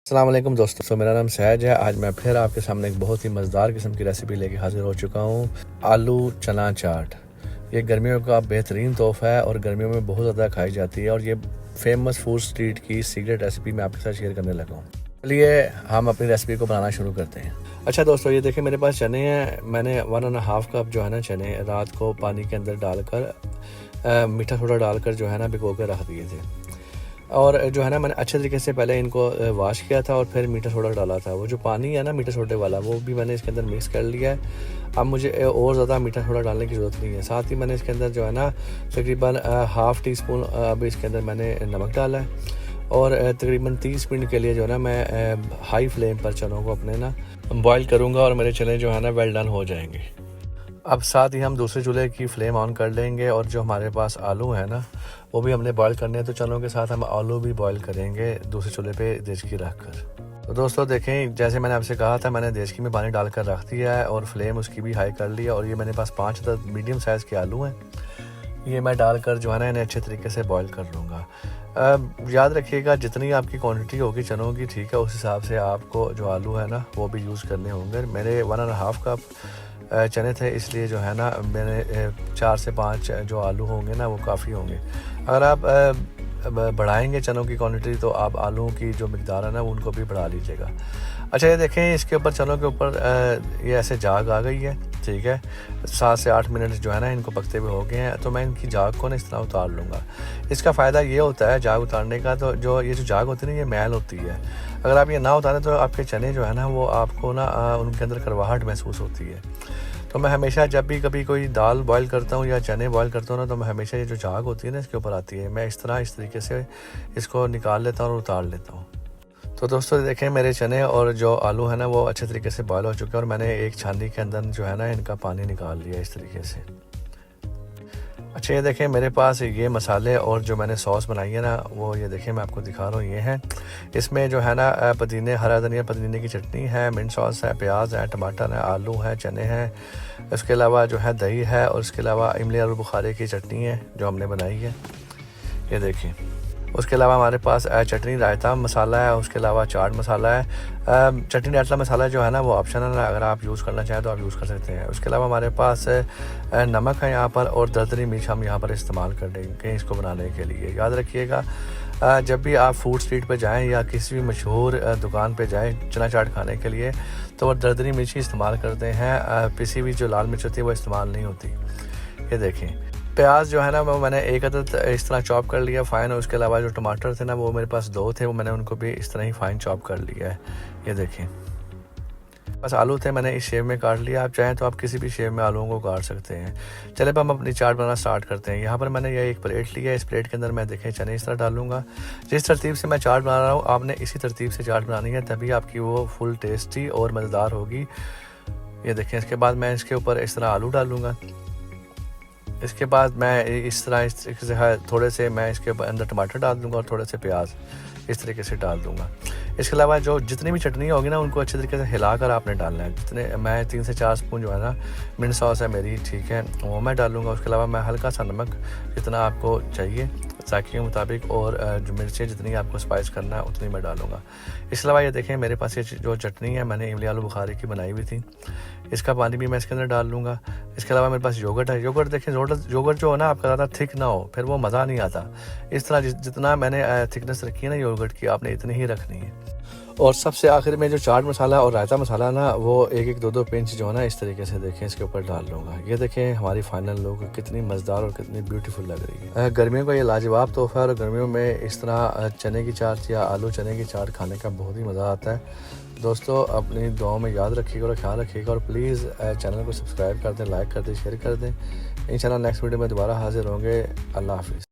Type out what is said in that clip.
अस्सलाम वालेकुम दोस्तों, मेरा नाम सहज है। आज मैं फिर आपके सामने एक बहुत ही मज़ेदार किस्म की रेसिपी लेके हाजिर हो चुका हूँ। आलू चना चाट। ये गर्मियों का बेहतरीन तोहफ़ा है और गर्मियों में बहुत ज़्यादा खाई जाती है और ये फेमस फूड स्ट्रीट की सीक्रेट रेसिपी मैं आपके साथ शेयर करने लगा हूँ। चलिए हम अपनी रेसिपी को बनाना शुरू करते हैं। अच्छा दोस्तों, ये देखिए मेरे पास चने हैं। मैंने 1.5 कप जो है ना चने रात को पानी के अंदर डालकर मीठा सोडा डालकर जो है ना भिगो के रख दिए थे। और जो है ना मैंने अच्छे तरीके से पहले इनको वॉश किया था और फिर मीठा सोडा डाला था। वो जो पानी है ना मीठा सोडे वाला, वो भी मैंने इसके अंदर मिक्स कर लिया है। अब मुझे और ज़्यादा मीठा सोडा डालने की ज़रूरत नहीं है। साथ ही मैंने इसके अंदर जो है ना तकरीबन हाफ़ टी स्पून अभी इसके अंदर मैंने नमक डाला है और तकरीबन 30 मिनट के लिए जो है ना मैं हाई फ्लेम पर चनों को अपने ना बॉयल करूँगा और मेरे चने जो है ना वेल डन हो जाएंगे। अब साथ ही हम दूसरे चूल्हे की फ्लेम ऑन कर लेंगे और जो हमारे पास आलू है ना वो भी हमने बॉयल करने हैं। तो चनों के साथ हम आलू भी बॉयल करेंगे दूसरे चूल्हे पे देचकी रख कर। तो दोस्तों देखें, जैसे मैंने आपसे कहा था, मैंने देचकी में पानी डालकर रख दिया है और फ्लेम उसकी भी हाई कर लिया। और ये मेरे पास 5 मीडियम साइज़ के आलू हैं। ये मैं डालकर जो है ना इन्हें अच्छे तरीके से बॉयल कर लूँगा। याद रखिएगा जितनी आपकी क्वांटिटी होगी चनों की, ठीक है, उस हिसाब से आपको जो आलू है ना वो भी यूज़ करने होंगे। मेरे 1.5 कप चने थे, इसलिए जो है ना मैंने 4 से 5 जो आलू होंगे ना वो काफ़ी होंगे। अगर आप बढ़ाएंगे चनों की क्वांटिटी तो आप आलूओं की जो मिकदार है ना उनको भी बढ़ा लीजिएगा। अच्छा, ये देखें इसके ऊपर चनों के ऊपर ये ऐसे जाग आ गई है, ठीक है। 7 से 8 मिनट जो है ना इनको पकते हुए हो गए हैं। तो मैं इनकी जाग को ना इस तरह उतार लूँगा। इसका फ़ायदा ये होता है जाग उतारने का, तो ये जो जाग होती है ना ये मैल होती है। अगर आप ये ना उतारें तो आपके चने जो है ना वो आपको ना उनके अंदर कड़वाहट महसूस होती है। तो मैं हमेशा जब भी कभी कोई दाल बॉयल करता हूँ या चने बॉयल करता हूँ ना, तो मैं हमेशा ये जो झाग होती है ना इसके ऊपर आती है, मैं इस तरीके से इसको निकाल लेता हूँ और उतार लेता हूँ। तो दोस्तों देखें मेरे चने और जो आलू है ना वो अच्छे तरीके से बॉयल हो चुके हैं और मैंने एक छाननी के अंदर जो है ना इनका पानी निकाल लिया इस तरीके से। अच्छा, ये देखें मेरे पास ये मसाले और जो मैंने सॉस बनाई है ना वो ये देखें मैं आपको दिखा रहा हूँ। ये है, इसमें जो है ना पुदीने, हरा धनिया, पुदीने की चटनी है, मिंट सॉस है, प्याज है, टमाटर है, आलू है, चने हैं। इसके अलावा जो है दही है और इसके अलावा इमली आलू बुखारे की चटनी है जो हमने बनाई है, ये देखें। उसके अलावा हमारे पास चटनी रायता मसाला है, उसके अलावा चाट मसाला है। चटनी रायता मसाला जो है ना वो ऑप्शनल है, अगर आप यूज़ करना चाहें तो आप यूज़ कर सकते हैं। उसके अलावा हमारे पास नमक है यहाँ पर और दरदरी मिर्च हम यहाँ पर इस्तेमाल कर देंगे इसको बनाने के लिए। याद रखिएगा जब भी आप फूड स्ट्रीट पे जाएं या किसी भी मशहूर दुकान पे जाएं चना चाट खाने के लिए तो वो दरदरी मिर्च ही इस्तेमाल करते हैं। पिसी हुई जो लाल मिर्च होती है वो इस्तेमाल नहीं होती। ये देखें प्याज जो है ना वो मैंने एक अदद इस तरह चॉप कर लिया फ़ाइन। और उसके अलावा जो टमाटर थे ना वो मेरे पास 2 थे, वो मैंने उनको भी इस तरह ही फ़ाइन चॉप कर लिया है। ये देखें बस आलू थे, मैंने इस शेप में काट लिया। आप चाहें तो आप किसी भी शेप में आलूओं को काट सकते हैं। चले अब हम अपनी चाट बनाना स्टार्ट करते हैं। यहाँ पर मैंने ये एक प्लेट लिया है, इस प्लेट के अंदर मैं देखें चने इस तरह डालूंगा। जिस तरतीब से मैं चाट बना रहा हूँ आपने इसी तरतीब से चाट बनानी है, तभी आपकी वो फुल टेस्टी और मज़ेदार होगी। ये देखें इसके बाद मैं इसके ऊपर इस तरह आलू डालूँगा। इसके बाद मैं इस तरह से थोड़े से मैं इसके अंदर टमाटर डाल दूंगा और थोड़े से प्याज इस तरीके से डाल दूंगा। इसके अलावा जो जितनी भी चटनी होगी ना उनको अच्छे तरीके से हिलाकर आपने डालना है। जितने मैं 3 से 4 स्पून जो है ना मिंट सॉस है मेरी, ठीक है, वो मैं डालूंगा। उसके अलावा मैं हल्का सा नमक जितना आपको चाहिए जायके के मुताबिक और जो मिर्चें जितनी आपको स्पाइस करना है उतनी मैं डालूंगा। इसके अलावा ये देखें मेरे पास ये जो चटनी है मैंने इमली आलू बुखारे की बनाई हुई थी, इसका पानी भी मैं इसके अंदर डाल लूँगा। इसके अलावा मेरे पास योगर्ट है। योगर्ट देखें योगर्ट जो है ना आपका ज़्यादा थिक ना हो, फिर वो मज़ा नहीं आता। इस तरह जितना मैंने थिकनेस रखी है ना योगर्ट की आपने इतनी ही रखनी है। और सबसे आखिर में जो चाट मसाला और रायता मसाला ना वो 1-1, 2-2 पिंच जो है ना इस तरीके से देखें इसके ऊपर डाल लूँगा। ये देखें हमारी फाइनल लुक कितनी मज़ेदार और कितनी ब्यूटीफुल लग रही है। गर्मियों का ये लाजवाब तोहफ़ा है और गर्मियों में इस तरह चने की चाट या आलू चने की चाट खाने का बहुत ही मज़ा आता है। दोस्तों अपनी दुआओं में याद रखिएगा और ख्याल रखिएगा और प्लीज़ चैनल को सब्सक्राइब कर दें, लाइक कर दें, शेयर कर दें। इंशाल्लाह नेक्स्ट वीडियो में दोबारा हाजिर होंगे। अल्लाह हाफिज़।